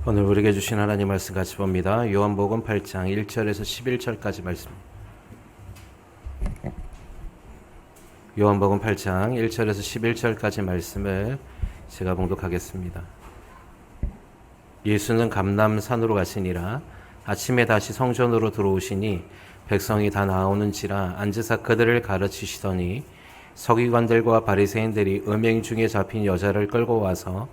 오늘 우리에게 주신 하나님 말씀 같이 봅니다. 요한복음 8장 1절에서 11절까지 말씀. 요한복음 8장 1절에서 11절까지 말씀을 제가 봉독하겠습니다. 예수는 감람산으로 가시니라. 아침에 다시 성전으로 들어오시니 백성이 다 나오는지라 앉으사 그들을 가르치시더니 서기관들과 바리새인들이 음행 중에 잡힌 여자를 끌고 와서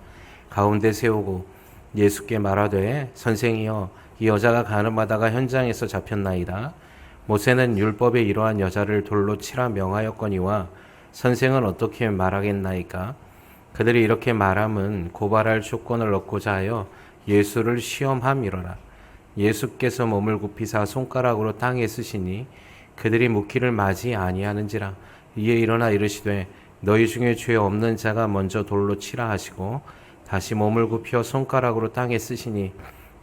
가운데 세우고 예수께 말하되 선생이여 이 여자가 가늠하다가 현장에서 잡혔나이다. 모세는 율법에 이러한 여자를 돌로 치라 명하였거니와 선생은 어떻게 말하겠나이까? 그들이 이렇게 말함은 고발할 조건을 얻고자 하여 예수를 시험함이로라. 예수께서 몸을 굽히사 손가락으로 땅에 쓰시니 그들이 묻기를 마지 아니하는지라. 이에 일어나 이르시되 너희 중에 죄 없는 자가 먼저 돌로 치라 하시고 다시 몸을 굽혀 손가락으로 땅에 쓰시니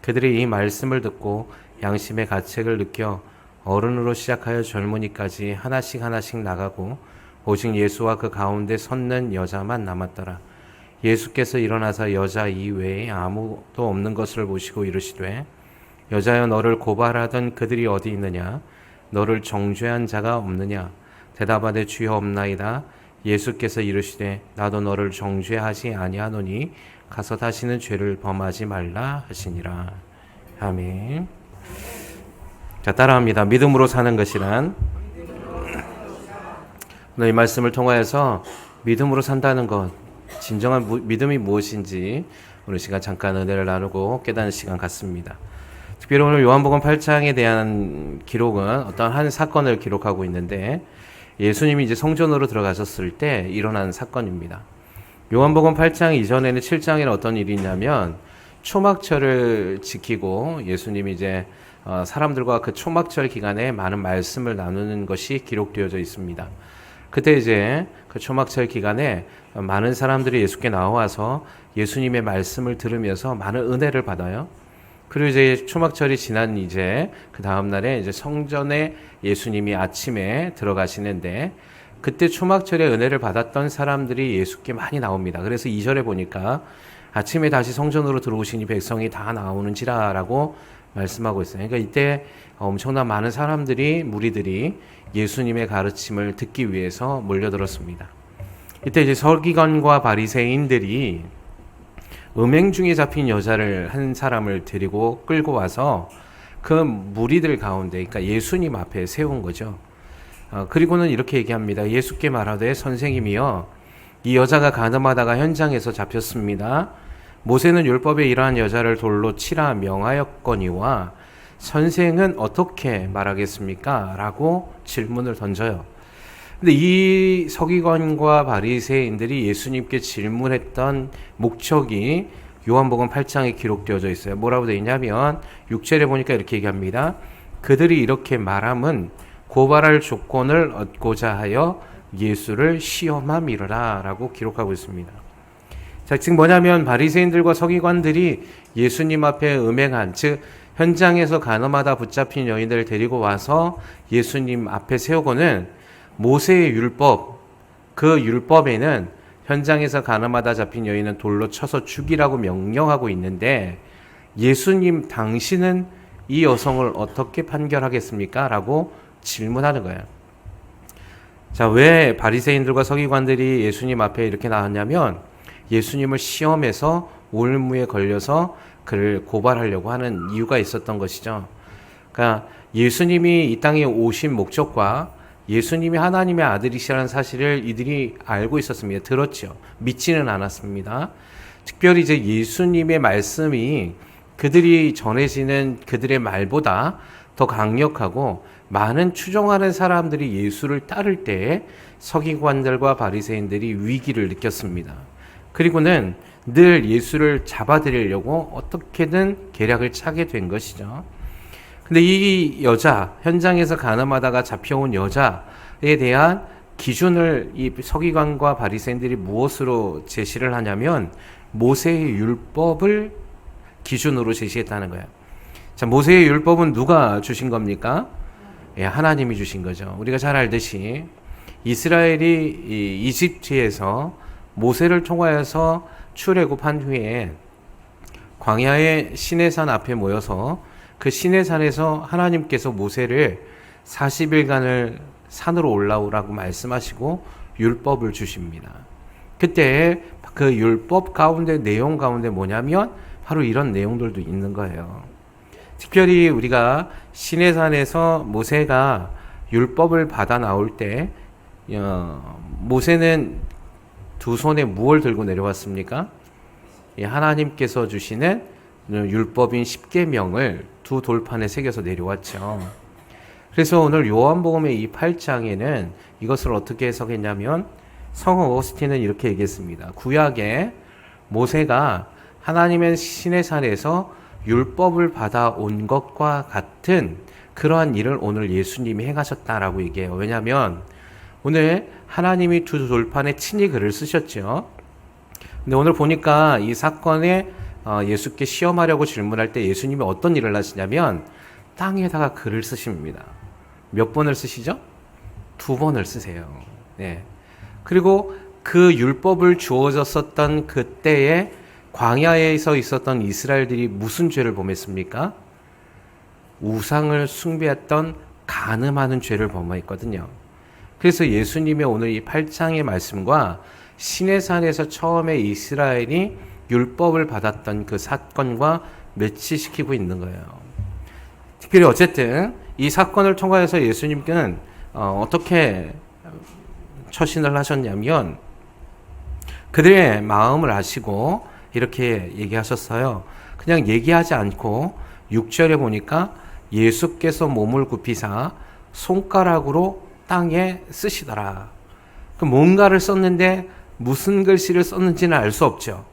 그들이 이 말씀을 듣고 양심의 가책을 느껴 어른으로 시작하여 젊은이까지 하나씩 나가고 오직 예수와 그 가운데 섰는 여자만 남았더라. 예수께서 일어나서 여자 이외에 아무도 없는 것을 보시고 이르시되 여자여 너를 고발하던 그들이 어디 있느냐? 너를 정죄한 자가 없느냐? 대답하되 주여 없나이다. 예수께서 이르시되 나도 너를 정죄하지 아니하노니 가서 다시는 죄를 범하지 말라 하시니라. 아멘. 자, 따라합니다. 믿음으로 사는 것이란 오늘 이 말씀을 통하여서 믿음으로 산다는 것, 진정한 믿음이 무엇인지 오늘 시간 잠깐 은혜를 나누고 깨닫는 시간 갖습니다. 특별히 오늘 요한복음 8장에 대한 기록은 어떤 한 사건을 기록하고 있는데 예수님이 이제 성전으로 들어가셨을 때 일어난 사건입니다. 요한복음 8장 이전에는 7장에는 어떤 일이 있냐면 초막절을 지키고 예수님이 이제 사람들과 그 초막절 기간에 많은 말씀을 나누는 것이 기록되어져 있습니다. 그때 이제 그 초막절 기간에 많은 사람들이 예수께 나와서 예수님의 말씀을 들으면서 많은 은혜를 받아요. 그리고 이제 초막절이 지난 이제 그 다음 날에 이제 성전에 예수님이 아침에 들어가시는데 그때 초막절의 은혜를 받았던 사람들이 예수께 많이 나옵니다. 그래서 2절에 보니까 아침에 다시 성전으로 들어오시니 백성이 다 나오는지라라고 말씀하고 있어요. 그러니까 이때 엄청난 많은 사람들이 무리들이 예수님의 가르침을 듣기 위해서 몰려들었습니다. 이때 이제 서기관과 바리새인들이 음행 중에 잡힌 여자를 한 사람을 데리고 끌고 와서 그 무리들 가운데, 그러니까 예수님 앞에 세운 거죠. 그리고는 이렇게 얘기합니다. 예수께 말하되 선생님이여 이 여자가 가늠하다가 현장에서 잡혔습니다. 모세는 율법에 이러한 여자를 돌로 치라 명하였거니와 선생은 어떻게 말하겠습니까? 라고 질문을 던져요. 근데 이 서기관과 바리새인들이 예수님께 질문했던 목적이 요한복음 8장에 기록되어져 있어요. 뭐라고 되어 있냐면 6절에 보니까 이렇게 얘기합니다. 그들이 이렇게 말함은 고발할 조건을 얻고자 하여 예수를 시험함이라 라고 기록하고 있습니다. 자, 즉 뭐냐면 바리새인들과 서기관들이 예수님 앞에 음행한, 즉 현장에서 가늠하다 붙잡힌 여인들을 데리고 와서 예수님 앞에 세우고는 모세의 율법, 그 율법에는 현장에서 가늠하다 잡힌 여인은 돌로 쳐서 죽이라고 명령하고 있는데 예수님 당신은 이 여성을 어떻게 판결하겠습니까? 라고 질문하는 거예요. 자, 왜 바리새인들과 서기관들이 예수님 앞에 이렇게 나왔냐면 예수님을 시험해서 올무에 걸려서 그를 고발하려고 하는 이유가 있었던 것이죠. 그러니까 예수님이 이 땅에 오신 목적과 예수님이 하나님의 아들이시라는 사실을 이들이 알고 있었습니다. 들었죠. 믿지는 않았습니다. 특별히 이제 예수님의 말씀이 그들이 전해지는 그들의 말보다 더 강력하고 많은 추종하는 사람들이 예수를 따를 때 서기관들과 바리새인들이 위기를 느꼈습니다. 그리고는 늘 예수를 잡아들이려고 어떻게든 계략을 차게 된 것이죠. 근데 이 여자, 현장에서 가늠하다가 잡혀온 여자에 대한 기준을 이 서기관과 바리새인들이 무엇으로 제시를 하냐면 모세의 율법을 기준으로 제시했다는 거예요. 자, 모세의 율법은 누가 주신 겁니까? 예, 하나님이 주신 거죠. 우리가 잘 알듯이 이스라엘이 이집트에서 모세를 통하여서 출애굽한 후에 광야의 시내산 앞에 모여서 그 시내산에서 하나님께서 모세를 40일간을 산으로 올라오라고 말씀하시고 율법을 주십니다. 그때 그 율법 가운데 내용 가운데 뭐냐면 바로 이런 내용들도 있는 거예요. 특별히 우리가 시내산에서 모세가 율법을 받아 나올 때 모세는 두 손에 무엇을 들고 내려왔습니까? 하나님께서 주시는 율법인 십계명을 두 돌판에 새겨서 내려왔죠. 그래서 오늘 요한복음의 이 8장에는 이것을 어떻게 해석했냐면 성 어거스틴은 이렇게 얘기했습니다. 구약에 모세가 하나님의 시내산에서 율법을 받아온 것과 같은 그러한 일을 오늘 예수님이 행하셨다라고 얘기해요. 왜냐하면 오늘 하나님이 두 돌판에 친히 글을 쓰셨죠. 근데 오늘 보니까 이 사건에 예수께 시험하려고 질문할 때 예수님이 어떤 일을 하시냐면 땅에다가 글을 쓰십니다. 몇 번을 쓰시죠? 2번을 쓰세요. 네. 그리고 그 율법을 주어졌었던 그때에 광야에서 있었던 이스라엘들이 무슨 죄를 범했습니까? 우상을 숭배했던 간음하는 죄를 범했거든요. 그래서 예수님의 오늘 이 8장의 말씀과 시내산에서 처음에 이스라엘이 율법을 받았던 그 사건과 매치시키고 있는 거예요. 특별히 어쨌든 이 사건을 통과해서 예수님께는 어떻게 처신을 하셨냐면 그들의 마음을 아시고 이렇게 얘기하셨어요. 그냥 얘기하지 않고 6절에 보니까 예수께서 몸을 굽히사 손가락으로 땅에 쓰시더라. 뭔가를 썼는데 무슨 글씨를 썼는지는 알 수 없죠.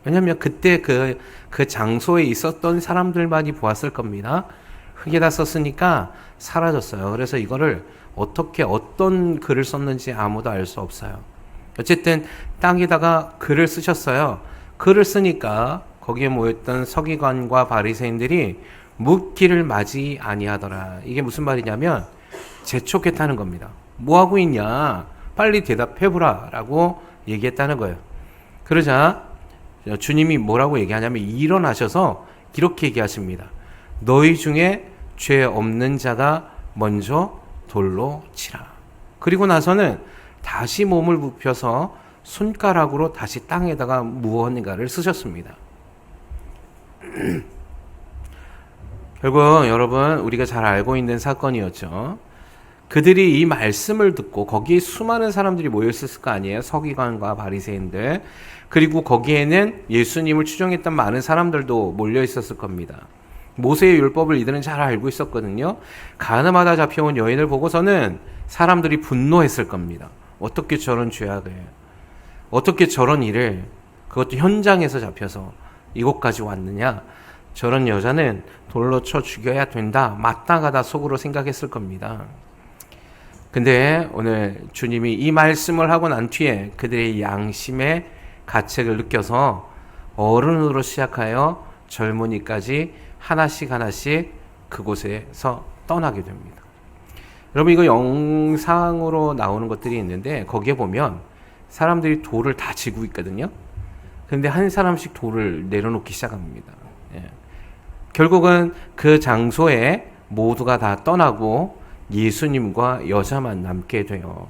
왜냐하면 그때 그 장소에 있었던 사람들만이 보았을 겁니다. 흙에다 썼으니까 사라졌어요. 그래서 이거를 어떻게 어떤 글을 썼는지 아무도 알 수 없어요. 어쨌든 땅에다가 글을 쓰셨어요. 글을 쓰니까 거기에 모였던 서기관과 바리새인들이 묻기를 마지 아니하더라. 이게 무슨 말이냐면 재촉했다는 겁니다. 뭐 하고 있냐? 빨리 대답해보라 라고 얘기했다는 거예요. 그러자 주님이 뭐라고 얘기하냐면 일어나셔서 이렇게 얘기하십니다. 너희 중에 죄 없는 자가 먼저 돌로 치라. 그리고 나서는 다시 몸을 굽혀서 손가락으로 다시 땅에다가 무언가를 쓰셨습니다. 결국 여러분 우리가 잘 알고 있는 사건이었죠. 그들이 이 말씀을 듣고 거기에 수많은 사람들이 모였을 거 아니에요. 서기관과 바리새인들. 그리고 거기에는 예수님을 추종했던 많은 사람들도 몰려 있었을 겁니다. 모세의 율법을 이들은 잘 알고 있었거든요. 간음하다 잡혀온 여인을 보고서는 사람들이 분노했을 겁니다. 어떻게 저런 죄악을, 어떻게 저런 일을, 그것도 현장에서 잡혀서 이곳까지 왔느냐. 저런 여자는 돌로 쳐 죽여야 된다. 마땅하다 속으로 생각했을 겁니다. 근데 오늘 주님이 이 말씀을 하고 난 뒤에 그들의 양심의 가책을 느껴서 어른으로 시작하여 젊은이까지 하나씩 그곳에서 떠나게 됩니다. 여러분 이거 영상으로 나오는 것들이 있는데 거기에 보면 사람들이 돌을 다 지고 있거든요. 근데 한 사람씩 돌을 내려놓기 시작합니다. 예. 결국은 그 장소에 모두가 다 떠나고 예수님과 여자만 남게 돼요.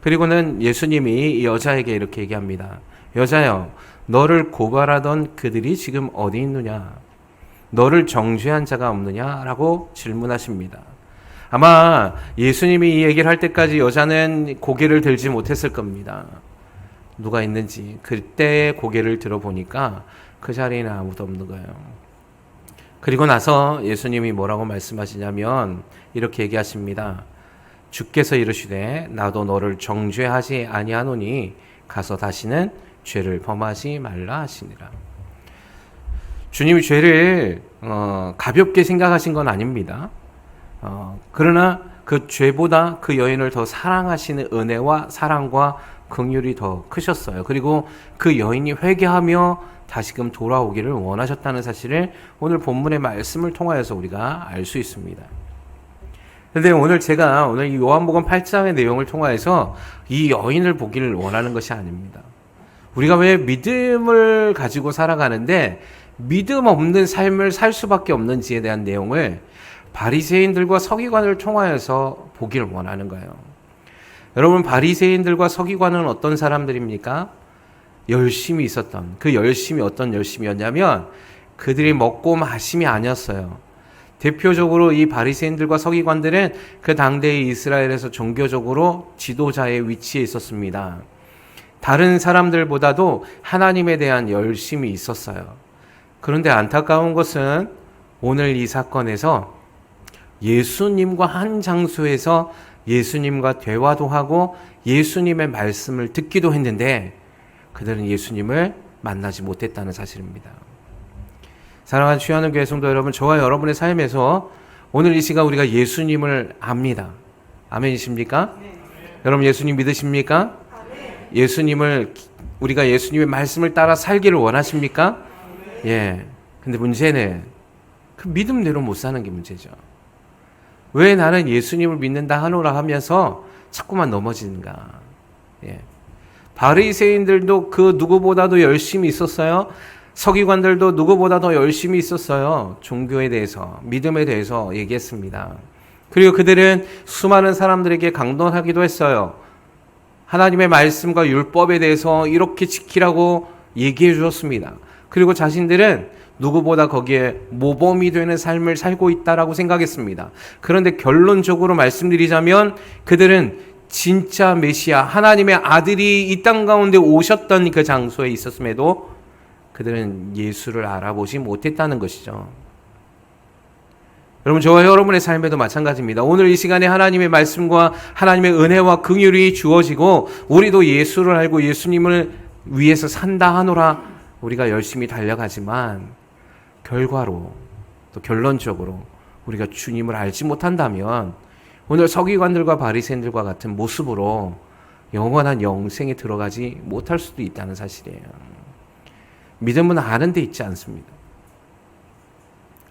그리고는 예수님이 이 여자에게 이렇게 얘기합니다. 여자여, 너를 고발하던 그들이 지금 어디 있느냐? 너를 정죄한 자가 없느냐? 라고 질문하십니다. 아마 예수님이 이 얘기를 할 때까지 여자는 고개를 들지 못했을 겁니다. 누가 있는지. 그때 고개를 들어보니까 그 자리에는 아무도 없는 거예요. 그리고 나서 예수님이 뭐라고 말씀하시냐면 이렇게 얘기하십니다. 주께서 이르시되 나도 너를 정죄하지 아니하노니 가서 다시는 죄를 범하지 말라 하시니라. 주님이 죄를 가볍게 생각하신 건 아닙니다. 그러나 그 죄보다 그 여인을 더 사랑하시는 은혜와 사랑과 긍휼이 더 크셨어요. 그리고 그 여인이 회개하며 다시금 돌아오기를 원하셨다는 사실을 오늘 본문의 말씀을 통하여서 우리가 알 수 있습니다. 그런데 오늘 제가 이 요한복음 8장의 내용을 통하여서 이 여인을 보기를 원하는 것이 아닙니다. 우리가 왜 믿음을 가지고 살아가는데 믿음 없는 삶을 살 수밖에 없는지에 대한 내용을 바리새인들과 서기관을 통하여서 보기를 원하는 거예요. 여러분, 바리새인들과 서기관은 어떤 사람들입니까? 열심이 있었던, 그 열심이 어떤 열심이었냐면 그들이 먹고 마심이 아니었어요. 대표적으로 이 바리새인들과 서기관들은 그 당대의 이스라엘에서 종교적으로 지도자의 위치에 있었습니다. 다른 사람들보다도 하나님에 대한 열심이 있었어요. 그런데 안타까운 것은 오늘 이 사건에서 예수님과 한 장소에서 예수님과 대화도 하고 예수님의 말씀을 듣기도 했는데 그들은 예수님을 만나지 못했다는 사실입니다. 사랑하는 취하는 교회 성도 여러분, 저와 여러분의 삶에서 오늘 이 시간 우리가 예수님을 압니다. 아멘이십니까? 네. 여러분 예수님 믿으십니까? 네. 우리가 예수님의 말씀을 따라 살기를 원하십니까? 네. 예. 근데 문제는 그 믿음대로 못 사는 게 문제죠. 왜 나는 예수님을 믿는다 하노라 하면서 자꾸만 넘어지는가? 예. 바리새인들도 그 누구보다도 열심히 있었어요. 서기관들도 누구보다 더 열심히 있었어요. 종교에 대해서, 믿음에 대해서 얘기했습니다. 그리고 그들은 수많은 사람들에게 강론하기도 했어요. 하나님의 말씀과 율법에 대해서 이렇게 지키라고 얘기해 주었습니다. 그리고 자신들은 누구보다 거기에 모범이 되는 삶을 살고 있다라고 생각했습니다. 그런데 결론적으로 말씀드리자면 그들은 진짜 메시아, 하나님의 아들이 이 땅 가운데 오셨던 그 장소에 있었음에도 그들은 예수를 알아보지 못했다는 것이죠. 여러분, 저와 여러분의 삶에도 마찬가지입니다. 오늘 이 시간에 하나님의 말씀과 하나님의 은혜와 긍휼이 주어지고 우리도 예수를 알고 예수님을 위해서 산다 하노라 우리가 열심히 달려가지만 결과로 또 결론적으로 우리가 주님을 알지 못한다면 오늘 서기관들과 바리새인들과 같은 모습으로 영원한 영생에 들어가지 못할 수도 있다는 사실이에요. 믿음은 아는 데 있지 않습니다.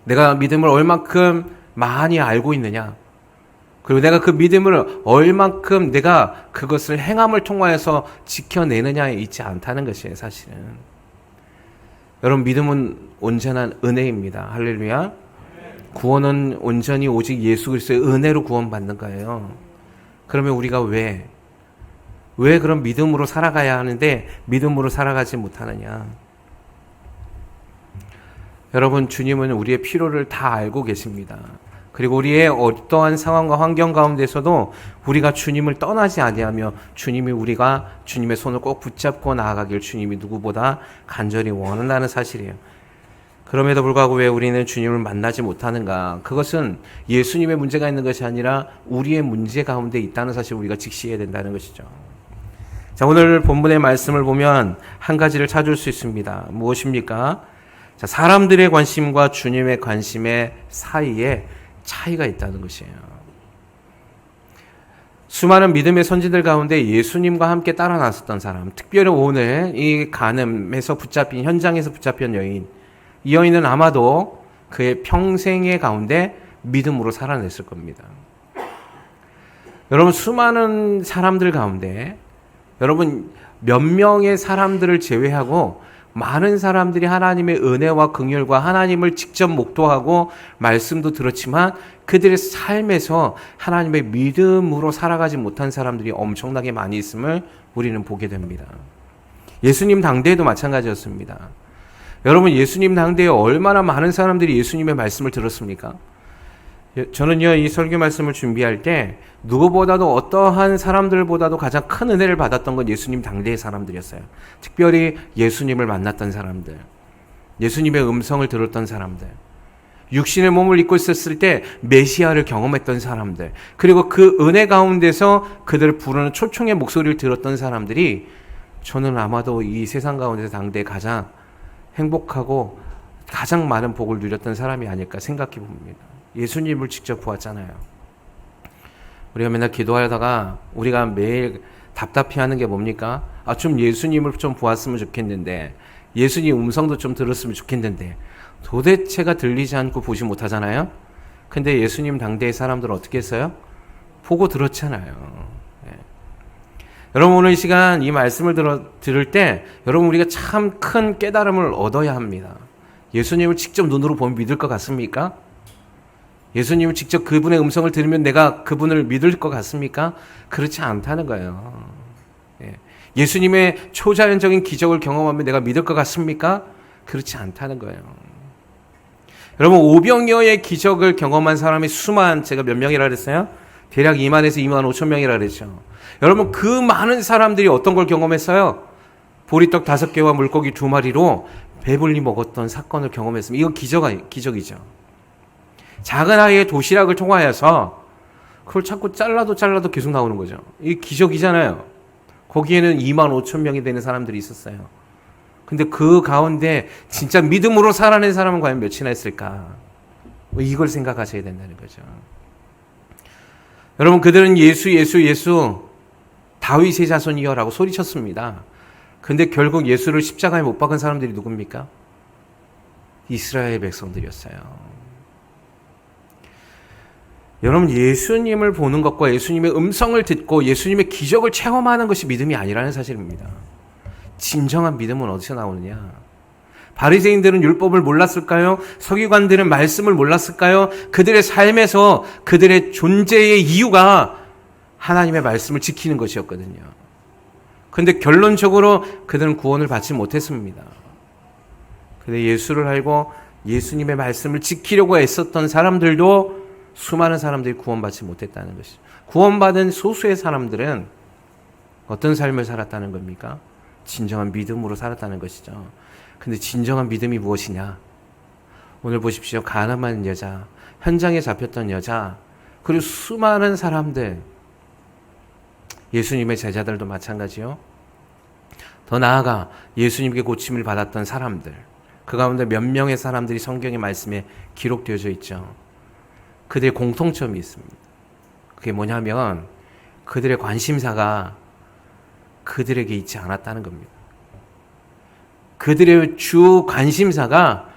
내가 믿음을 얼만큼 많이 알고 있느냐, 그리고 내가 그 믿음을 얼만큼 내가 그것을 행함을 통하여서 지켜내느냐에 있지 않다는 것이에요, 사실은. 여러분, 믿음은 온전한 은혜입니다. 할렐루야. 구원은 온전히 오직 예수 그리스도의 은혜로 구원받는 거예요. 그러면 우리가 왜 그런 믿음으로 살아가야 하는데 믿음으로 살아가지 못하느냐? 여러분, 주님은 우리의 필요를 다 알고 계십니다. 그리고 우리의 어떠한 상황과 환경 가운데서도 우리가 주님을 떠나지 아니하며 우리가 주님의 손을 꼭 붙잡고 나아가길 주님이 누구보다 간절히 원한다는 사실이에요. 그럼에도 불구하고 왜 우리는 주님을 만나지 못하는가? 그것은 예수님의 문제가 있는 것이 아니라 우리의 문제 가운데 있다는 사실을 우리가 직시해야 된다는 것이죠. 자, 오늘 본문의 말씀을 보면 한 가지를 찾을 수 있습니다. 무엇입니까? 자, 사람들의 관심과 주님의 관심의 사이에 차이가 있다는 것이에요. 수많은 믿음의 선지들 가운데 예수님과 함께 따라 나섰던 사람, 특별히 오늘 이 간음에서 현장에서 붙잡힌 여인, 이 여인은 아마도 그의 평생의 가운데 믿음으로 살아냈을 겁니다. 여러분, 수많은 사람들 가운데 여러분 몇 명의 사람들을 제외하고 많은 사람들이 하나님의 은혜와 긍휼과 하나님을 직접 목도하고 말씀도 들었지만 그들의 삶에서 하나님의 믿음으로 살아가지 못한 사람들이 엄청나게 많이 있음을 우리는 보게 됩니다. 예수님 당대에도 마찬가지였습니다. 여러분, 예수님 당대에 얼마나 많은 사람들이 예수님의 말씀을 들었습니까? 저는요, 이 설교 말씀을 준비할 때 누구보다도 어떠한 사람들보다도 가장 큰 은혜를 받았던 건 예수님 당대의 사람들이었어요. 특별히 예수님을 만났던 사람들, 예수님의 음성을 들었던 사람들, 육신의 몸을 입고 있었을 때 메시아를 경험했던 사람들, 그리고 그 은혜 가운데서 그들을 부르는 초청의 목소리를 들었던 사람들이 저는 아마도 이 세상 가운데서 당대에 가장 행복하고 가장 많은 복을 누렸던 사람이 아닐까 생각해 봅니다. 예수님을 직접 보았잖아요. 우리가 맨날 기도하다가 우리가 매일 답답해하는 게 뭡니까? 좀 예수님을 좀 보았으면 좋겠는데, 예수님 음성도 좀 들었으면 좋겠는데 도대체가 들리지 않고 보지 못하잖아요. 근데 예수님 당대의 사람들은 어떻게 했어요? 보고 들었잖아요. 여러분, 오늘 이 시간 이 말씀을 들을 때 여러분 우리가 참 큰 깨달음을 얻어야 합니다. 예수님을 직접 눈으로 보면 믿을 것 같습니까? 예수님을 직접 그분의 음성을 들으면 내가 그분을 믿을 것 같습니까? 그렇지 않다는 거예요. 예수님의 초자연적인 기적을 경험하면 내가 믿을 것 같습니까? 그렇지 않다는 거예요. 여러분, 오병이어의 기적을 경험한 사람이 수만, 제가 몇 명이라 그랬어요? 대략 2만에서 2만 5천 명이라 그랬죠. 여러분, 그 많은 사람들이 어떤 걸 경험했어요? 보리떡 5개와 물고기 2마리로 배불리 먹었던 사건을 경험했습니다. 이건 기적이죠. 작은 아이의 도시락을 통하여서 그걸 자꾸 잘라도 계속 나오는 거죠. 이게 기적이잖아요. 거기에는 2만 5천 명이 되는 사람들이 있었어요. 근데 그 가운데 진짜 믿음으로 살아낸 사람은 과연 몇이나 있을까? 이걸 생각하셔야 된다는 거죠. 여러분, 그들은 예수 다윗의 자손이여라고 소리쳤습니다. 근데 결국 예수를 십자가에 못 박은 사람들이 누굽니까? 이스라엘 백성들이었어요. 여러분, 예수님을 보는 것과 예수님의 음성을 듣고 예수님의 기적을 체험하는 것이 믿음이 아니라는 사실입니다. 진정한 믿음은 어디서 나오느냐? 바리새인들은 율법을 몰랐을까요? 서기관들은 말씀을 몰랐을까요? 그들의 삶에서 그들의 존재의 이유가 하나님의 말씀을 지키는 것이었거든요. 그런데 결론적으로 그들은 구원을 받지 못했습니다. 그런데 예수를 알고 예수님의 말씀을 지키려고 애썼던 사람들도 수많은 사람들이 구원받지 못했다는 것이죠. 구원받은 소수의 사람들은 어떤 삶을 살았다는 겁니까? 진정한 믿음으로 살았다는 것이죠. 근데 진정한 믿음이 무엇이냐? 오늘 보십시오. 가늠한 여자, 현장에 잡혔던 여자, 그리고 수많은 사람들, 예수님의 제자들도 마찬가지요. 더 나아가 예수님께 고침을 받았던 사람들, 그 가운데 몇 명의 사람들이 성경의 말씀에 기록되어져 있죠. 그들의 공통점이 있습니다. 그게 뭐냐면 그들의 관심사가 그들에게 있지 않았다는 겁니다. 그들의 주 관심사가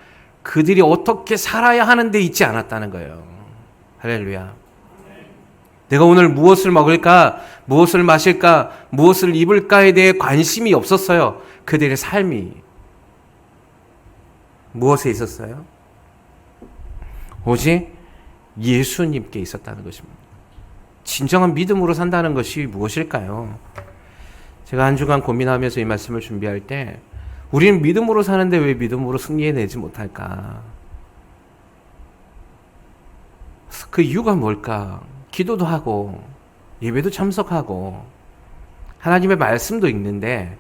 그들이 어떻게 살아야 하는 데 있지 않았다는 거예요. 할렐루야. 내가 오늘 무엇을 먹을까, 무엇을 마실까, 무엇을 입을까에 대해 관심이 없었어요. 그들의 삶이 무엇에 있었어요? 오직 예수님께 있었다는 것입니다. 진정한 믿음으로 산다는 것이 무엇일까요? 제가 한 주간 고민하면서 이 말씀을 준비할 때 우리는 믿음으로 사는데 왜 믿음으로 승리해내지 못할까? 그 이유가 뭘까? 기도도 하고 예배도 참석하고 하나님의 말씀도 읽는데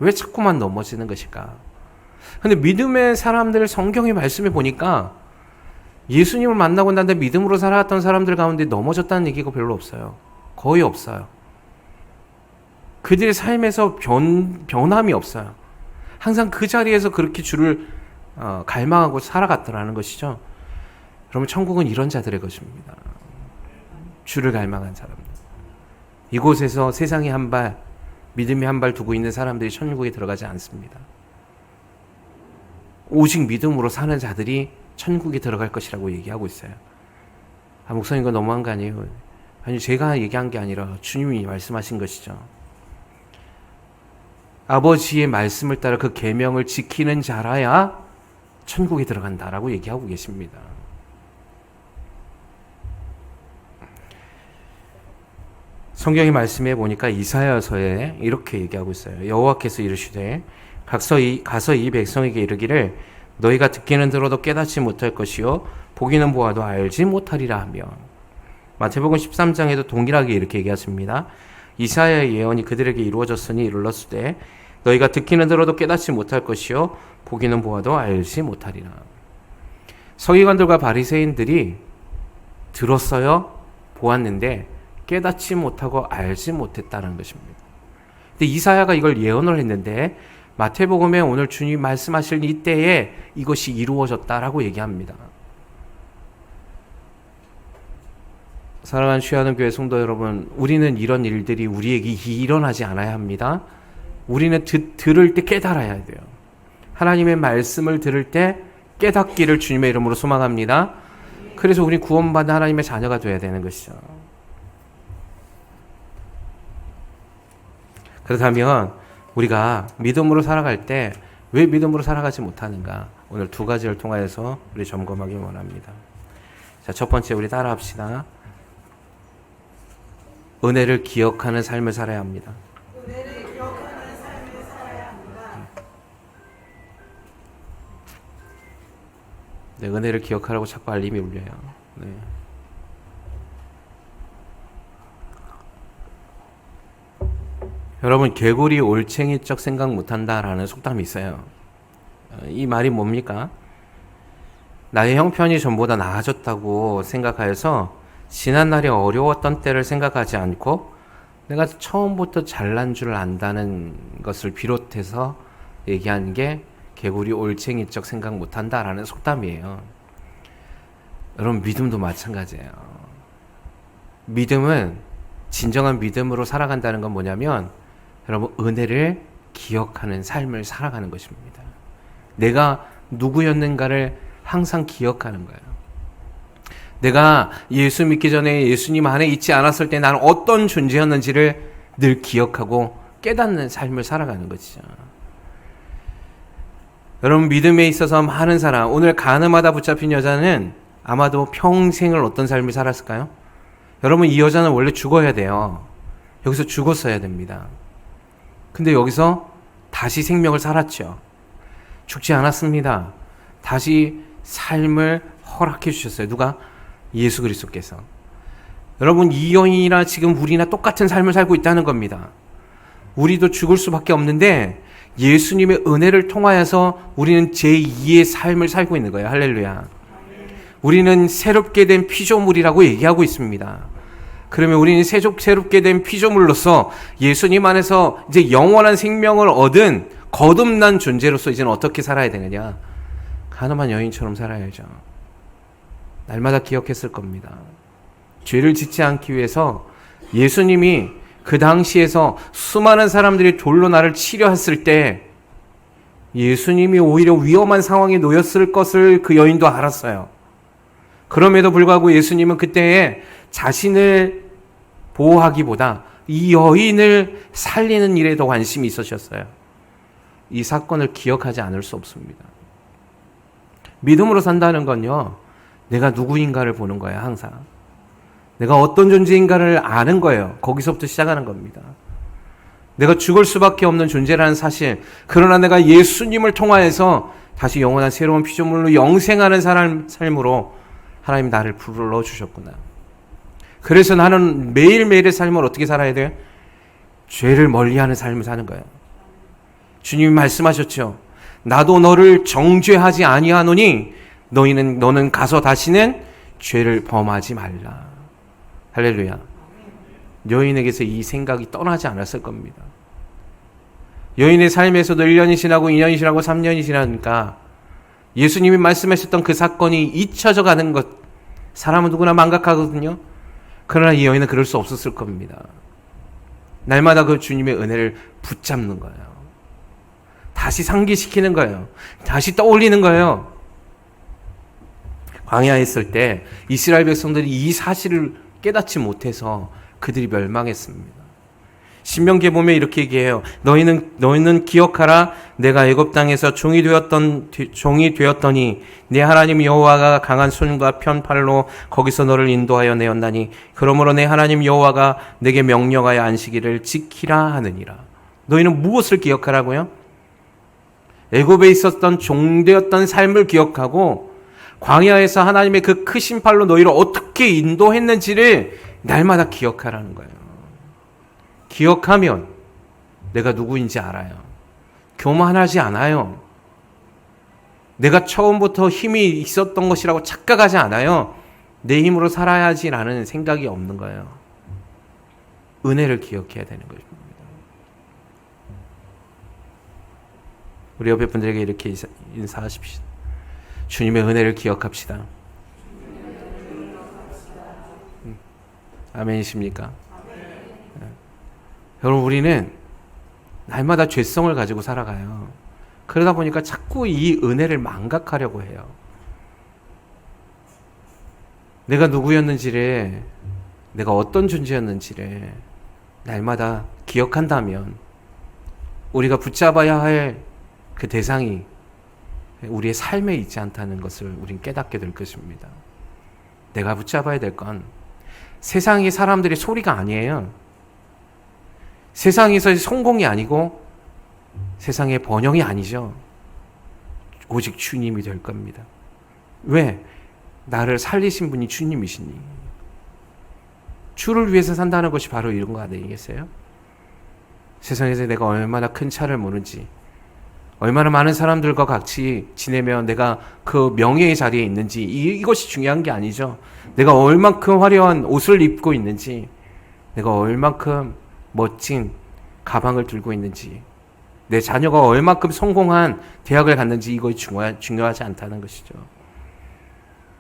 왜 자꾸만 넘어지는 것일까? 근데 믿음의 사람들 성경의 말씀에 보니까 예수님을 만나고 난 다음에 믿음으로 살아왔던 사람들 가운데 넘어졌다는 얘기가 별로 없어요. 거의 없어요. 그들의 삶에서 변함이 없어요. 항상 그 자리에서 그렇게 주를 갈망하고 살아갔더라는 것이죠. 여러분, 천국은 이런 자들의 것입니다. 주를 갈망한 사람들. 이곳에서 세상에 한 발, 믿음이 한 발 두고 있는 사람들이 천국에 들어가지 않습니다. 오직 믿음으로 사는 자들이 천국에 들어갈 것이라고 얘기하고 있어요. 아, 목사님 이거 너무한 거 아니에요? 아니, 제가 얘기한 게 아니라 주님이 말씀하신 것이죠. 아버지의 말씀을 따라 그 계명을 지키는 자라야 천국에 들어간다라고 얘기하고 계십니다. 성경의 말씀에 보니까 이사야서에 이렇게 얘기하고 있어요. 여호와께서 이르시되 가서 이 백성에게 이르기를 너희가 듣기는 들어도 깨닫지 못할 것이요 보기는 보아도 알지 못하리라 하며, 마태복음 13장에도 동일하게 이렇게 얘기하십니다. 이사야의 예언이 그들에게 이루어졌으니 이르렀으되 너희가 듣기는 들어도 깨닫지 못할 것이요 보기는 보아도 알지 못하리라. 서기관들과 바리새인들이 들었어요, 보았는데 깨닫지 못하고 알지 못했다는 것입니다. 근데 이사야가 이걸 예언을 했는데 마태복음에 오늘 주님 말씀하실 이때에 이것이 이루어졌다라고 얘기합니다. 사랑하는 취하는 교회 성도 여러분, 우리는 이런 일들이 우리에게 일어나지 않아야 합니다. 우리는 들을 때 깨달아야 돼요. 하나님의 말씀을 들을 때 깨닫기를 주님의 이름으로 소망합니다. 그래서 우리 구원받은 하나님의 자녀가 되어야 되는 것이죠. 그렇다면 우리가 믿음으로 살아갈 때 왜 믿음으로 살아가지 못하는가? 오늘 두 가지를 통하여서 우리 점검하기 원합니다. 자, 첫 번째 우리 따라합시다. 은혜를 기억하는 삶을 살아야 합니다. 은혜를 기억하는 삶을 살아야 합니다. 네, 은혜를 기억하라고 자꾸 알림이 울려요. 네. 여러분, 개구리 올챙이적 생각 못한다라는 속담이 있어요. 이 말이 뭡니까? 나의 형편이 전보다 나아졌다고 생각하여서 지난날이 어려웠던 때를 생각하지 않고 내가 처음부터 잘난 줄 안다는 것을 비롯해서 얘기한 게 개구리 올챙이적 생각 못한다라는 속담이에요. 여러분, 믿음도 마찬가지예요. 믿음은 진정한 믿음으로 살아간다는 건 뭐냐면 여러분, 은혜를 기억하는 삶을 살아가는 것입니다. 내가 누구였는가를 항상 기억하는 거예요. 내가 예수 믿기 전에 예수님 안에 있지 않았을 때 나는 어떤 존재였는지를 늘 기억하고 깨닫는 삶을 살아가는 것이죠. 여러분, 믿음에 있어서 많은 사람, 오늘 간음하다 붙잡힌 여자는 아마도 평생을 어떤 삶을 살았을까요? 여러분, 이 여자는 원래 죽어야 돼요. 여기서 죽었어야 됩니다. 근데 여기서 다시 생명을 살았죠. 죽지 않았습니다. 다시 삶을 허락해 주셨어요. 누가? 예수 그리스도께서. 여러분, 이 여인이나 지금 우리나 똑같은 삶을 살고 있다는 겁니다. 우리도 죽을 수밖에 없는데 예수님의 은혜를 통하여서 우리는 제2의 삶을 살고 있는 거예요. 할렐루야. 우리는 새롭게 된 피조물이라고 얘기하고 있습니다. 그러면 우리는 새롭게 된 피조물로서 예수님 안에서 이제 영원한 생명을 얻은 거듭난 존재로서 이제는 어떻게 살아야 되느냐? 가늠한 여인처럼 살아야죠. 날마다 기억했을 겁니다. 죄를 짓지 않기 위해서 예수님이 그 당시에서 수많은 사람들이 돌로 나를 치려했을 때 예수님이 오히려 위험한 상황에 놓였을 것을 그 여인도 알았어요. 그럼에도 불구하고 예수님은 그때에 자신을 보호하기보다 이 여인을 살리는 일에 더 관심이 있으셨어요. 이 사건을 기억하지 않을 수 없습니다. 믿음으로 산다는 건요, 내가 누구인가를 보는 거예요. 항상 내가 어떤 존재인가를 아는 거예요. 거기서부터 시작하는 겁니다. 내가 죽을 수밖에 없는 존재라는 사실, 그러나 내가 예수님을 통하여서 다시 영원한 새로운 피조물로 영생하는 삶으로 하나님이 나를 불러주셨구나. 그래서 나는 매일매일의 삶을 어떻게 살아야 돼요? 죄를 멀리하는 삶을 사는 거예요. 주님이 말씀하셨죠. 나도 너를 정죄하지 아니하노니 너는 가서 다시는 죄를 범하지 말라. 할렐루야. 여인에게서 이 생각이 떠나지 않았을 겁니다. 여인의 삶에서도 1년이 지나고 2년이 지나고 3년이 지나니까 예수님이 말씀하셨던 그 사건이 잊혀져 가는 것, 사람은 누구나 망각하거든요. 그러나 이 여인은 그럴 수 없었을 겁니다. 날마다 그 주님의 은혜를 붙잡는 거예요. 다시 상기시키는 거예요. 다시 떠올리는 거예요. 광야에 있을 때 이스라엘 백성들이 이 사실을 깨닫지 못해서 그들이 멸망했습니다. 신명기에 보면 이렇게 얘기해요. 너희는 기억하라. 내가 애굽 땅에서 종이 되었더니 내 하나님 여호와가 강한 손과 편팔로 거기서 너를 인도하여 내었나니 그러므로 내 하나님 여호와가 내게 명령하여 안식일을 지키라 하느니라. 너희는 무엇을 기억하라고요? 애굽에 있었던 종되었던 삶을 기억하고 광야에서 하나님의 그 크신 팔로 너희를 어떻게 인도했는지를 날마다 기억하라는 거예요. 기억하면 내가 누구인지 알아요. 교만하지 않아요. 내가 처음부터 힘이 있었던 것이라고 착각하지 않아요. 내 힘으로 살아야지라는 생각이 없는 거예요. 은혜를 기억해야 되는 것입니다. 우리 옆에 분들에게 이렇게 인사하십시오. 주님의 은혜를 기억합시다. 아멘이십니까? 네. 여러분, 우리는 날마다 죄성을 가지고 살아가요. 그러다 보니까 자꾸 이 은혜를 망각하려고 해요. 내가 누구였는지를, 내가 어떤 존재였는지를 날마다 기억한다면 우리가 붙잡아야 할 그 대상이 우리의 삶에 있지 않다는 것을 우린 깨닫게 될 것입니다. 내가 붙잡아야 될 건 세상의 사람들의 소리가 아니에요. 세상에서의 성공이 아니고 세상의 번영이 아니죠. 오직 주님이 될 겁니다. 왜? 나를 살리신 분이 주님이시니. 주를 위해서 산다는 것이 바로 이런 거 아니겠어요? 세상에서 내가 얼마나 큰 차를 모는지, 얼마나 많은 사람들과 같이 지내면 내가 그 명예의 자리에 있는지, 이것이 중요한 게 아니죠. 내가 얼만큼 화려한 옷을 입고 있는지, 내가 얼만큼 멋진 가방을 들고 있는지, 내 자녀가 얼만큼 성공한 대학을 갔는지, 이것이 중요하지 않다는 것이죠.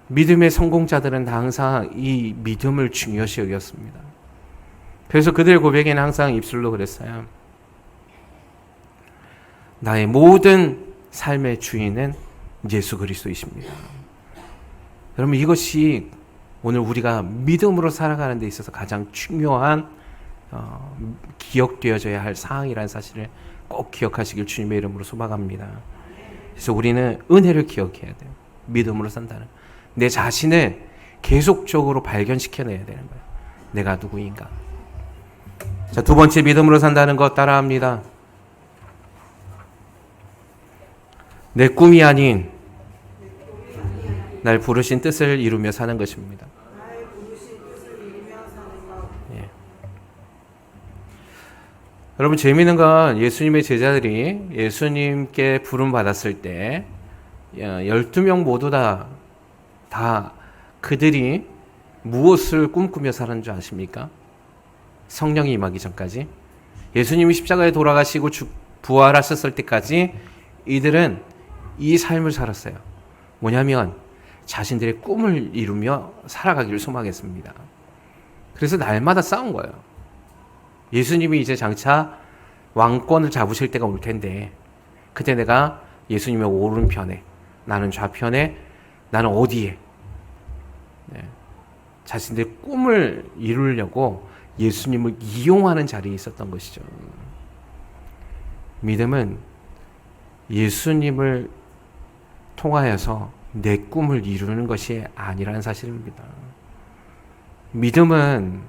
믿음의 성공자들은 다 항상 이 믿음을 중요시 여겼습니다. 그래서 그들의 고백에는 항상 입술로 그랬어요. 나의 모든 삶의 주인은 예수 그리스도이십니다. 여러분, 이것이 오늘 우리가 믿음으로 살아가는 데 있어서 가장 중요한 기억되어져야 할 사항이라는 사실을 꼭 기억하시길 주님의 이름으로 소망합니다. 그래서 우리는 은혜를 기억해야 돼요. 믿음으로 산다는, 내 자신을 계속적으로 발견시켜내야 되는 거예요. 내가 누구인가. 자, 두 번째, 믿음으로 산다는 것 따라합니다. 내 꿈이 아닌 날 부르신 뜻을 이루며 사는 것입니다. 예. 여러분, 재미있는 건 예수님의 제자들이 예수님께 부름 받았을 때 12명 모두 다 그들이 무엇을 꿈꾸며 살았는 줄 아십니까? 성령이 임하기 전까지, 예수님이 십자가에 돌아가시고 부활하셨을 때까지 이들은 이 삶을 살았어요. 뭐냐면 자신들의 꿈을 이루며 살아가기를 소망했습니다. 그래서 날마다 싸운 거예요. 예수님이 이제 장차 왕권을 잡으실 때가 올 텐데, 그때 내가 예수님의 오른편에, 나는 좌편에, 나는 어디에, 자신들의 꿈을 이루려고 예수님을 이용하는 자리에 있었던 것이죠. 믿음은 예수님을 통하여서 내 꿈을 이루는 것이 아니라는 사실입니다. 믿음은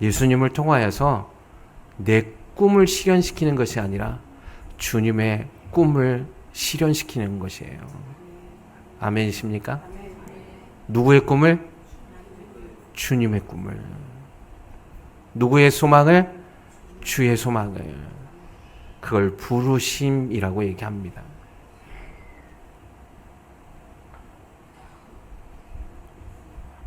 예수님을 통하여서 내 꿈을 실현시키는 것이 아니라 주님의 꿈을 실현시키는 것이에요. 아멘이십니까? 누구의 꿈을? 주님의 꿈을. 누구의 소망을? 주의 소망을. 그걸 부르심이라고 얘기합니다.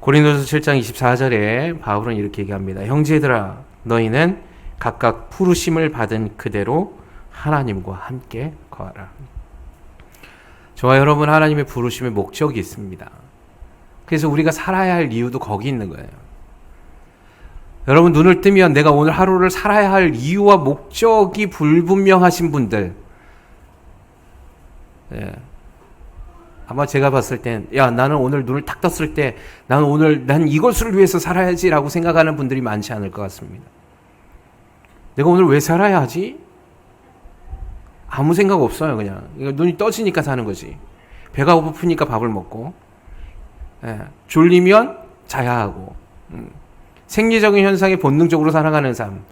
고린도서 7장 24절에 바울은 이렇게 얘기합니다. 형제들아, 너희는 각각 부르심을 받은 그대로 하나님과 함께 거하라. 저와 여러분, 하나님의 부르심의 목적이 있습니다. 그래서 우리가 살아야 할 이유도 거기 있는 거예요. 여러분, 눈을 뜨면 내가 오늘 하루를 살아야 할 이유와 목적이 불분명하신 분들, 아마 제가 봤을 땐, 나는 오늘 눈을 탁 떴을 때 난 이것을 위해서 살아야지라고 생각하는 분들이 많지 않을 것 같습니다. 내가 오늘 왜 살아야 하지? 아무 생각 없어요. 그냥 눈이 떠지니까 사는 거지. 배가 고프니까 밥을 먹고, 졸리면 자야 하고, 생리적인 현상에 본능적으로 살아가는 삶.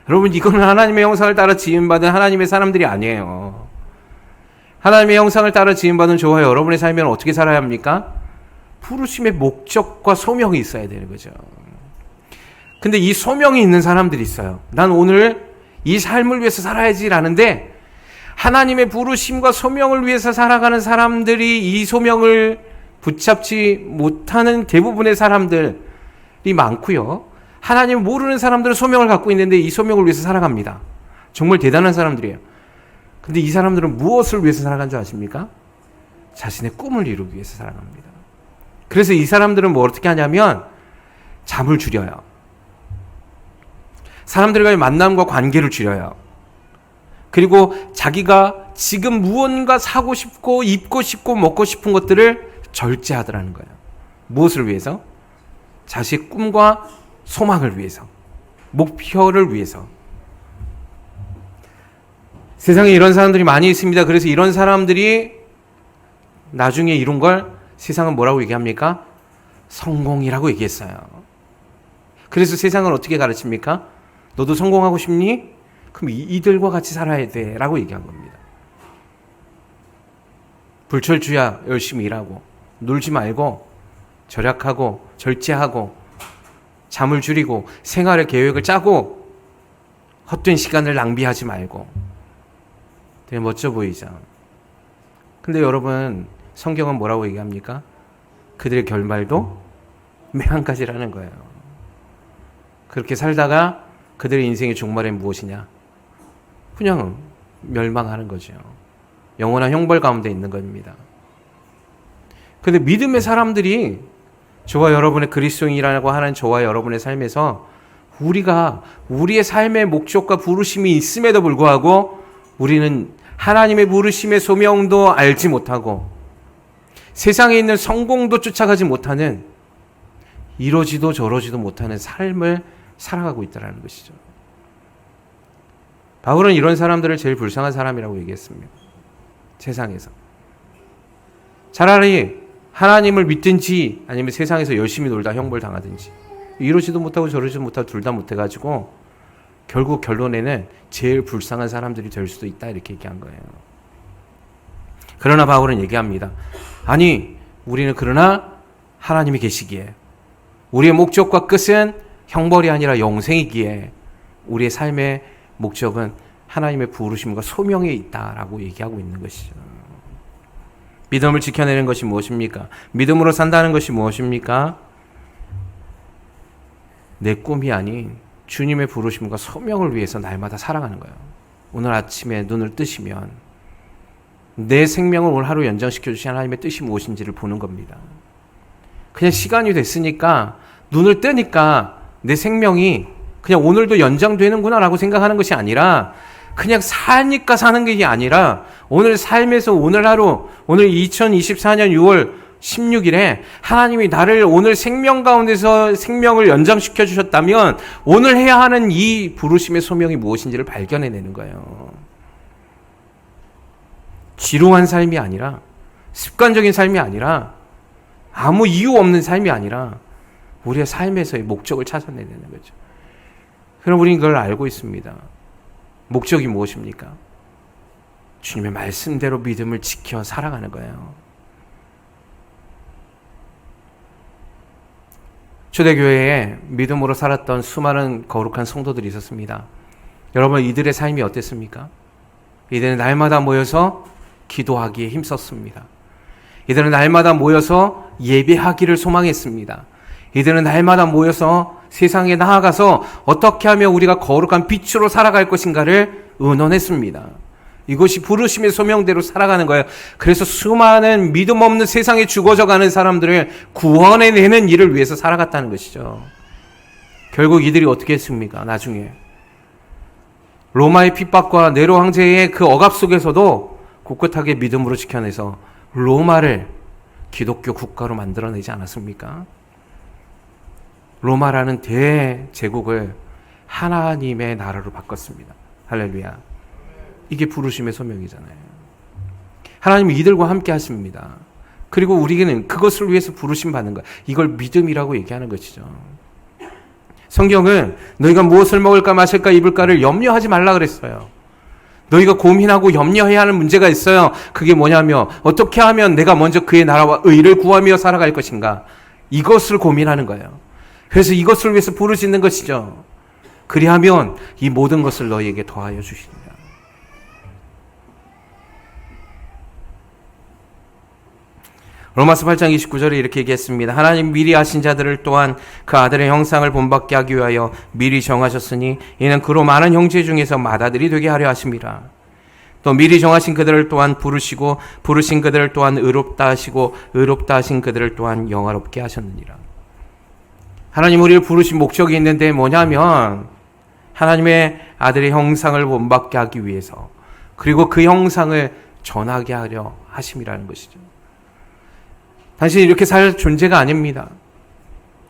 여러분, 이거는 하나님의 형상을 따라 지음받은 하나님의 사람들이 아니에요. 하나님의 형상을 따라 지음받은 저와 여러분의 삶에는 어떻게 살아야 합니까? 부르심의 목적과 소명이 있어야 되는 거죠. 근데 이 소명이 있는 사람들이 있어요. 난 오늘 이 삶을 위해서 살아야지라는데, 하나님의 부르심과 소명을 위해서 살아가는 사람들이 이 소명을 붙잡지 못하는 대부분의 사람들이 많고요. 하나님을 모르는 사람들은 소명을 갖고 있는데 이 소명을 위해서 살아갑니다. 정말 대단한 사람들이에요. 근데 이 사람들은 무엇을 위해서 살아간 줄 아십니까? 자신의 꿈을 이루기 위해서 살아갑니다. 그래서 이 사람들은 뭐 어떻게 하냐면 잠을 줄여요. 사람들과의 만남과 관계를 줄여요. 그리고 자기가 지금 무언가 사고 싶고 입고 싶고 먹고 싶은 것들을 절제하더라는 거예요. 무엇을 위해서? 자신의 꿈과 소망을 위해서, 목표를 위해서. 세상에 이런 사람들이 많이 있습니다. 그래서 이런 사람들이 나중에 이룬 걸 세상은 뭐라고 얘기합니까? 성공이라고 얘기했어요. 그래서 세상은 어떻게 가르칩니까? 너도 성공하고 싶니? 그럼 이들과 같이 살아야 돼 라고 얘기한 겁니다. 불철주야 열심히 일하고 놀지 말고 절약하고 절제하고 잠을 줄이고 생활의 계획을 짜고 헛된 시간을 낭비하지 말고 되게 멋져 보이죠. 근데 여러분 성경은 뭐라고 얘기합니까? 그들의 결말도 매한가지라는 거예요. 그렇게 살다가 그들의 인생의 종말은 무엇이냐? 그냥 멸망하는 거죠. 영원한 형벌 가운데 있는 겁니다. 근데 믿음의 사람들이 저와 여러분의 그리스도인이라고 하는 저와 여러분의 삶에서 우리가 우리의 삶의 목적과 부르심이 있음에도 불구하고 우리는 하나님의 부르심의 소명도 알지 못하고 세상에 있는 성공도 쫓아가지 못하는 이러지도 저러지도 못하는 삶을 살아가고 있다는 것이죠. 바울은 이런 사람들을 제일 불쌍한 사람이라고 얘기했습니다. 세상에서. 차라리 하나님을 믿든지 아니면 세상에서 열심히 놀다 형벌 당하든지 이러지도 못하고 저러지도 못하고 둘 다 못해가지고 결국 결론에는 제일 불쌍한 사람들이 될 수도 있다 이렇게 얘기한 거예요. 그러나 바울은 얘기합니다. 아니 우리는 그러나 하나님이 계시기에 우리의 목적과 끝은 형벌이 아니라 영생이기에 우리의 삶의 목적은 하나님의 부르심과 소명에 있다라고 얘기하고 있는 것이죠. 믿음을 지켜내는 것이 무엇입니까? 믿음으로 산다는 것이 무엇입니까? 내 꿈이 아닌 주님의 부르심과 소명을 위해서 날마다 살아가는 거예요. 오늘 아침에 눈을 뜨시면 내 생명을 오늘 하루 연장시켜 주신 하나님의 뜻이 무엇인지를 보는 겁니다. 그냥 시간이 됐으니까 눈을 뜨니까 내 생명이 그냥 오늘도 연장되는구나 라고 생각하는 것이 아니라 그냥 사니까 사는 게 아니라 오늘 삶에서 오늘 하루 오늘 2024년 6월 16일에 하나님이 나를 오늘 생명 가운데서 생명을 연장시켜 주셨다면 오늘 해야 하는 이 부르심의 소명이 무엇인지를 발견해내는 거예요. 지루한 삶이 아니라 습관적인 삶이 아니라 아무 이유 없는 삶이 아니라 우리의 삶에서의 목적을 찾아내는 거죠. 그럼 우리는 그걸 알고 있습니다. 목적이 무엇입니까? 주님의 말씀대로 믿음을 지켜 살아가는 거예요. 초대교회에 믿음으로 살았던 수많은 거룩한 성도들이 있었습니다. 여러분 이들의 삶이 어땠습니까? 이들은 날마다 모여서 기도하기에 힘썼습니다. 이들은 날마다 모여서 예배하기를 소망했습니다. 이들은 날마다 모여서 세상에 나아가서 어떻게 하면 우리가 거룩한 빛으로 살아갈 것인가를 의논했습니다. 이것이 부르심의 소명대로 살아가는 거예요. 그래서 수많은 믿음 없는 세상에 죽어져가는 사람들을 구원해내는 일을 위해서 살아갔다는 것이죠. 결국 이들이 어떻게 했습니까? 나중에 로마의 핍박과 네로 황제의 그 억압 속에서도 꿋꿋하게 믿음으로 지켜내서 로마를 기독교 국가로 만들어내지 않았습니까? 로마라는 대제국을 하나님의 나라로 바꿨습니다. 할렐루야. 이게 부르심의 소명이잖아요. 하나님이 이들과 함께 하십니다. 그리고 우리는 그것을 위해서 부르심 받는 거야. 이걸 믿음이라고 얘기하는 것이죠. 성경은 너희가 무엇을 먹을까 마실까 입을까를 염려하지 말라 그랬어요. 너희가 고민하고 염려해야 하는 문제가 있어요. 그게 뭐냐면 어떻게 하면 내가 먼저 그의 나라와 의를 구하며 살아갈 것인가. 이것을 고민하는 거예요. 그래서 이것을 위해서 부르짖는 것이죠. 그리하면 이 모든 것을 너희에게 더하여 주시리라. 로마서 8장 29절에 이렇게 얘기했습니다. 하나님 미리 아신 자들을 또한 그 아들의 형상을 본받게 하기 위하여 미리 정하셨으니 이는 그로 많은 형제 중에서 맏아들이 되게 하려 하심이라. 또 미리 정하신 그들을 또한 부르시고 부르신 그들을 또한 의롭다 하시고 의롭다 하신 그들을 또한 영화롭게 하셨느니라. 하나님 우리를 부르신 목적이 있는데 뭐냐면 하나님의 아들의 형상을 본받게 하기 위해서 그리고 그 형상을 전하게 하려 하심이라는 것이죠. 당신이 이렇게 살 존재가 아닙니다.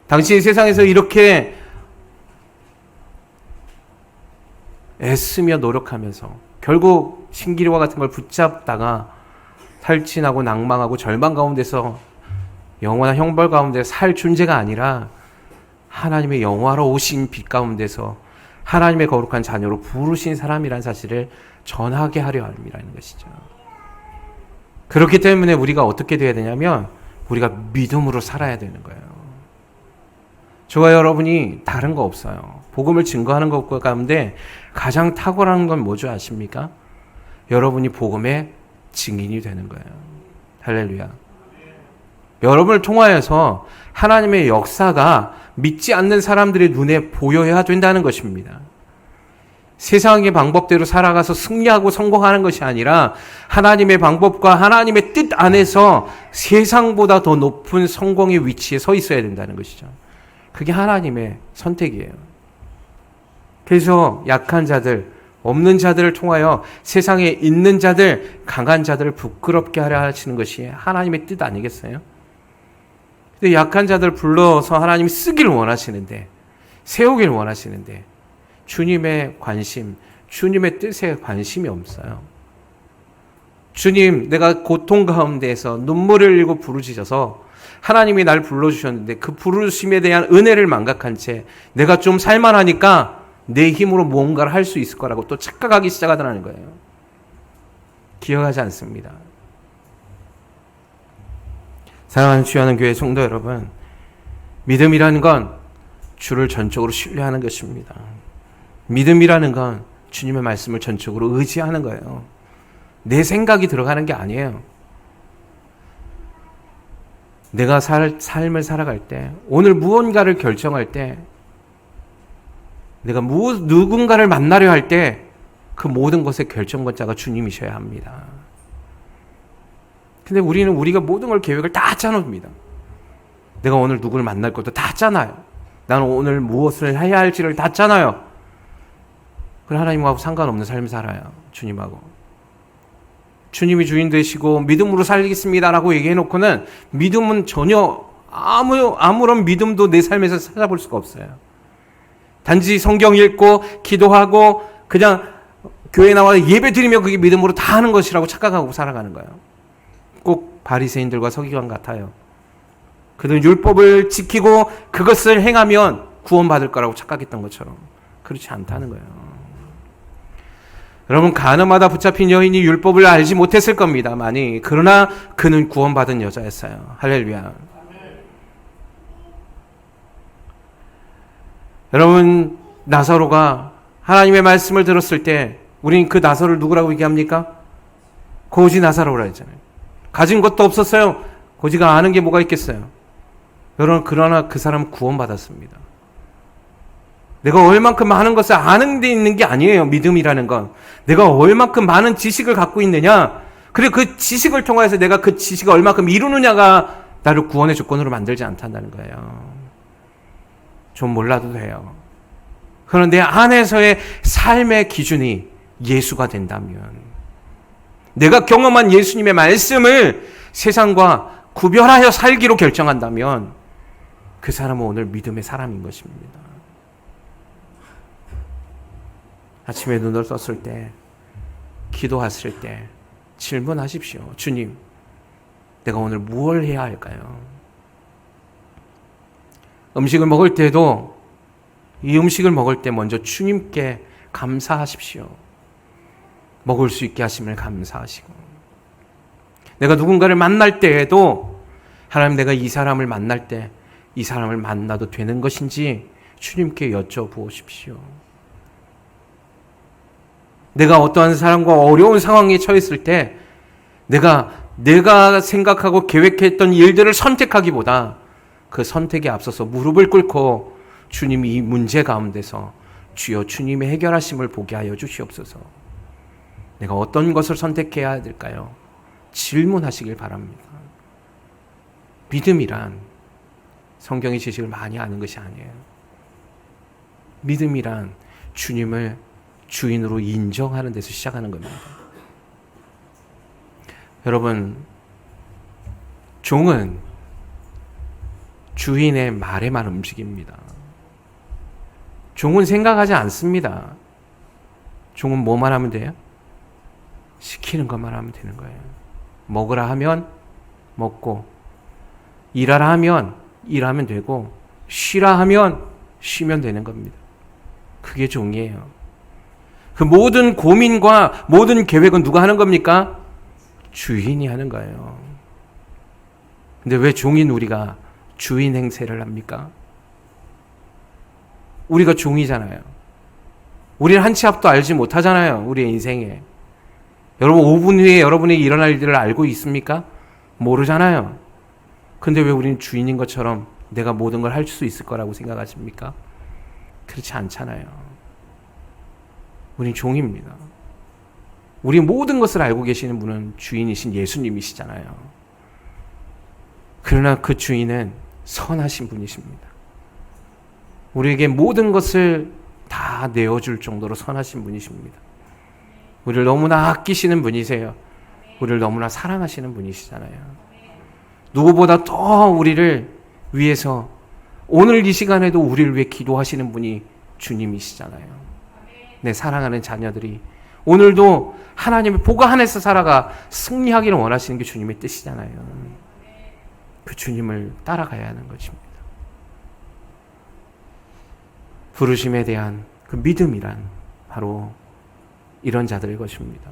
당신이 세상에서 이렇게 애쓰며 노력하면서 결국 신기루와 같은 걸 붙잡다가 탈진하고 낭망하고 절망 가운데서 영원한 형벌 가운데 살 존재가 아니라 하나님의 영화로우신 빛 가운데서 하나님의 거룩한 자녀로 부르신 사람이라는 사실을 전하게 하려 함이라는 것이죠. 그렇기 때문에 우리가 어떻게 돼야 되냐면 우리가 믿음으로 살아야 되는 거예요. 저와 여러분이 다른 거 없어요. 복음을 증거하는 것 가운데 가장 탁월한 건 뭐죠 아십니까? 여러분이 복음의 증인이 되는 거예요. 할렐루야. 여러분을 통하여서 하나님의 역사가 믿지 않는 사람들의 눈에 보여야 된다는 것입니다. 세상의 방법대로 살아가서 승리하고 성공하는 것이 아니라 하나님의 방법과 하나님의 뜻 안에서 세상보다 더 높은 성공의 위치에 서 있어야 된다는 것이죠. 그게 하나님의 선택이에요. 그래서 약한 자들, 없는 자들을 통하여 세상에 있는 자들, 강한 자들을 부끄럽게 하려 하시는 것이 하나님의 뜻 아니겠어요? 근데 약한 자들 불러서 하나님이 쓰기를 원하시는데, 세우기를 원하시는데 주님의 관심, 주님의 뜻에 관심이 없어요. 주님, 내가 고통 가운데에서 눈물을 흘리고 부르짖어서 하나님이 날 불러주셨는데 그 부르심에 대한 은혜를 망각한 채 내가 좀 살만하니까 내 힘으로 뭔가를 할 수 있을 거라고 또 착각하기 시작하더라는 거예요. 기억하지 않습니다. 사랑하는 주여하는 교회 성도 여러분, 믿음이라는 건 주를 전적으로 신뢰하는 것입니다. 믿음이라는 건 주님의 말씀을 전적으로 의지하는 거예요. 내 생각이 들어가는 게 아니에요. 내가 삶을 살아갈 때, 오늘 무언가를 결정할 때, 내가 누군가를 만나려 할 때 그 모든 것의 결정권자가 주님이셔야 합니다. 근데 우리가 모든 걸 계획을 다 짜놓습니다. 내가 오늘 누구를 만날 것도 다 짜놔요. 나는 오늘 무엇을 해야 할지를 다 짜놔요. 그럼 하나님하고 상관없는 삶을 살아요. 주님하고. 주님이 주인 되시고 믿음으로 살겠습니다라고 얘기해놓고는 믿음은 전혀 아무런 믿음도 내 삶에서 찾아볼 수가 없어요. 단지 성경 읽고 기도하고 그냥 교회 나와 예배 드리며 그게 믿음으로 다 하는 것이라고 착각하고 살아가는 거예요. 꼭 바리새인들과 서기관 같아요. 그들은 율법을 지키고 그것을 행하면 구원받을 거라고 착각했던 것처럼 그렇지 않다는 거예요. 여러분, 가늠하다 붙잡힌 여인이 율법을 알지 못했을 겁니다. 많이. 그러나 그는 구원받은 여자였어요. 할렐루야. 여러분, 나사로가 하나님의 말씀을 들었을 때 우린 그 나사로를 누구라고 얘기합니까? 고지 나사로라 했잖아요. 가진 것도 없었어요. 고지가 아는 게 뭐가 있겠어요. 여러분, 그러나 그 사람은 구원받았습니다. 내가 얼만큼 많은 것을 아는 데 있는 게 아니에요. 믿음이라는 건. 내가 얼만큼 많은 지식을 갖고 있느냐, 그리고 그 지식을 통해서 내가 그 지식을 얼만큼 이루느냐가 나를 구원의 조건으로 만들지 않는다는 거예요. 좀 몰라도 돼요. 그런데 내 안에서의 삶의 기준이 예수가 된다면, 내가 경험한 예수님의 말씀을 세상과 구별하여 살기로 결정한다면 그 사람은 오늘 믿음의 사람인 것입니다. 아침에 눈을 떴을 때, 기도하실 때 질문하십시오. 주님, 내가 오늘 무엇을 해야 할까요? 음식을 먹을 때도 이 음식을 먹을 때 먼저 주님께 감사하십시오. 먹을 수 있게 하심을 감사하시고, 내가 누군가를 만날 때에도 하나님, 내가 이 사람을 만날 때 이 사람을 만나도 되는 것인지 주님께 여쭤보십시오. 내가 어떠한 사람과 어려운 상황에 처했을 때 내가 생각하고 계획했던 일들을 선택하기보다 그 선택에 앞서서 무릎을 꿇고 주님이 이 문제 가운데서 주여 주님의 해결하심을 보게 하여 주시옵소서. 내가 어떤 것을 선택해야 될까요? 질문하시길 바랍니다. 믿음이란 성경의 지식을 많이 아는 것이 아니에요. 믿음이란 주님을 주인으로 인정하는 데서 시작하는 겁니다. 여러분, 종은 주인의 말에만 움직입니다. 종은 생각하지 않습니다. 종은 뭐만 하면 돼요? 시키는 것만 하면 되는 거예요. 먹으라 하면 먹고, 일하라 하면 일하면 되고, 쉬라 하면 쉬면 되는 겁니다. 그게 종이에요. 그 모든 고민과 모든 계획은 누가 하는 겁니까? 주인이 하는 거예요. 근데 왜 종인 우리가 주인 행세를 합니까? 우리가 종이잖아요. 우리는 한 치 앞도 알지 못하잖아요. 우리의 인생에. 여러분 5분 후에 여러분이 일어날 일들을 알고 있습니까? 모르잖아요. 근데 왜 우리는 주인인 것처럼 내가 모든 걸 할 수 있을 거라고 생각하십니까? 그렇지 않잖아요. 우린 종입니다. 우리 모든 것을 알고 계시는 분은 주인이신 예수님이시잖아요. 그러나 그 주인은 선하신 분이십니다. 우리에게 모든 것을 다 내어줄 정도로 선하신 분이십니다. 우리를 너무나 아끼시는 분이세요. 우리를 너무나 사랑하시는 분이시잖아요. 누구보다 더 우리를 위해서 오늘 이 시간에도 우리를 위해 기도하시는 분이 주님이시잖아요. 내 사랑하는 자녀들이 오늘도 하나님의 복 안에서 살아가 승리하기를 원하시는 게 주님의 뜻이잖아요. 그 주님을 따라가야 하는 것입니다. 부르심에 대한 그 믿음이란 바로 이런 자들의 것입니다.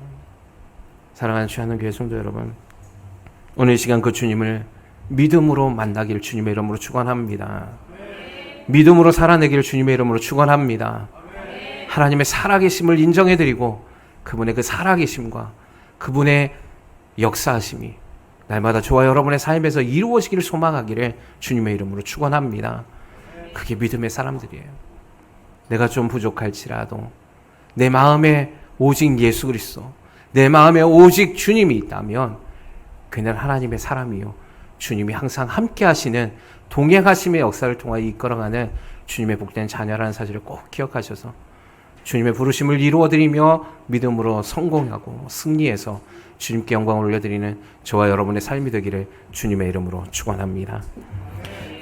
사랑하는 주하는 교회 성도 여러분, 오늘 이 시간 그 주님을 믿음으로 만나기를 주님의 이름으로 축원합니다. 믿음으로 살아내기를 주님의 이름으로 축원합니다. 하나님의 살아계심을 인정해드리고 그분의 그 살아계심과 그분의 역사하심이 날마다 저와 여러분의 삶에서 이루어지기를 소망하기를 주님의 이름으로 축원합니다. 그게 믿음의 사람들이에요. 내가 좀 부족할지라도 내 마음에 오직 예수 그리스도, 내 마음에 오직 주님이 있다면 그는 하나님의 사람이요 주님이 항상 함께 하시는 동행하심의 역사를 통하여 이끌어가는 주님의 복된 자녀라는 사실을 꼭 기억하셔서 주님의 부르심을 이루어드리며 믿음으로 성공하고 승리해서 주님께 영광을 올려드리는 저와 여러분의 삶이 되기를 주님의 이름으로 축원합니다.